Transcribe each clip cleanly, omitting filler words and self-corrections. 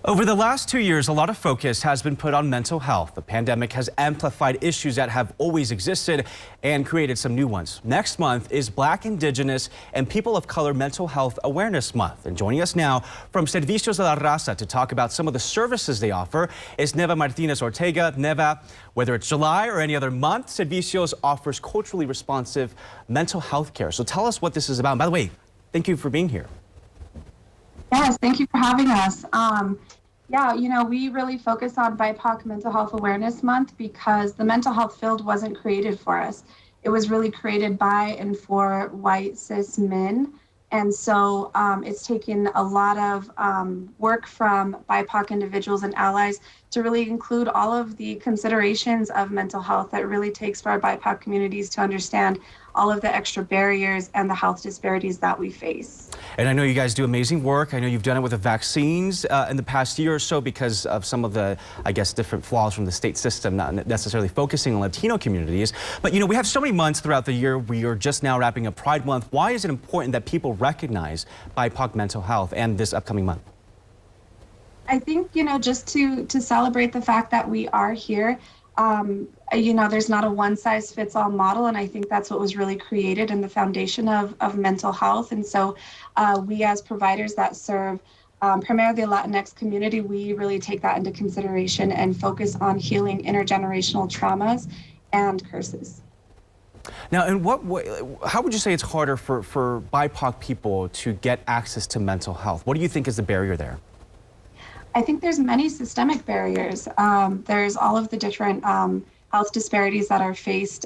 Over the last 2 years, a lot of focus has been put on mental health. The pandemic has amplified issues that have always existed and created some new ones. Next month is Black, Indigenous, and People of Color Mental Health Awareness Month. And joining us now from Servicios de la Raza to talk about some of the services they offer is Neva Martinez-Ortega. Neva, whether it's July or any other month, Servicios offers culturally responsive mental health care. So tell us what this is about. And by the way, thank you for being here. Yes, thank you for having us. We really focus on BIPOC Mental Health Awareness Month because the mental health field wasn't created for us. It was really created by and for white cis men. And so it's taken a lot of work from BIPOC individuals and allies to really include all of the considerations of mental health that it really takes for our BIPOC communities to understand all of the extra barriers and the health disparities that we face. And I know you guys do amazing work. I know you've done it with the vaccines in the past year or so because of some of the, different flaws from the state system, not necessarily focusing on Latino communities. But, we have so many months throughout the year. We are just now wrapping up Pride Month. Why is it important that people recognize BIPOC mental health and this upcoming month? I think, just to celebrate the fact that we are here. There's not a one-size-fits-all model, and I think that's what was really created in the foundation of mental health. And so we as providers that serve primarily the Latinx community, we really take that into consideration and focus on healing intergenerational traumas and curses. Now, in what way, how would you say it's harder for BIPOC people to get access to mental health? What do you think is the barrier there? I think there's many systemic barriers. There's all of the different health disparities that are faced,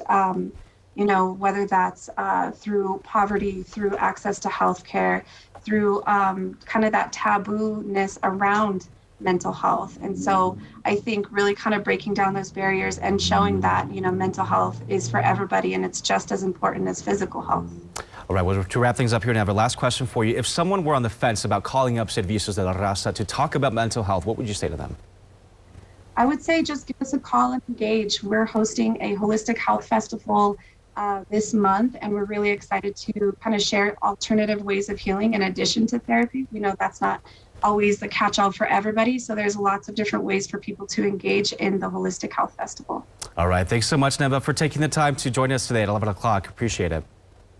whether that's through poverty, through access to healthcare, through kind of that taboo-ness around mental health. And so I think really kind of breaking down those barriers and showing that, mental health is for everybody and it's just as important as physical health. All right, well, to wrap things up here, Neva, last question for you. If someone were on the fence about calling up Servicios de la Raza to talk about mental health, what would you say to them? I would say just give us a call and engage. We're hosting a holistic health festival this month, and we're really excited to kind of share alternative ways of healing in addition to therapy. We know that's not always the catch-all for everybody, so there's lots of different ways for people to engage in the Holistic Health Festival. All right, thanks so much, Neva, for taking the time to join us today at 11 o'clock. Appreciate it.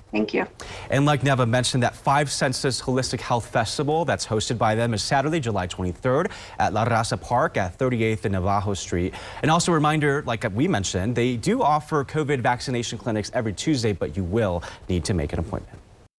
Thank you. And like Neva mentioned, that Five Senses Holistic Health Festival that's hosted by them is Saturday, July 23rd at La Raza Park at 38th and Navajo Street. And also a reminder, like we mentioned, they do offer COVID vaccination clinics every Tuesday, but you will need to make an appointment.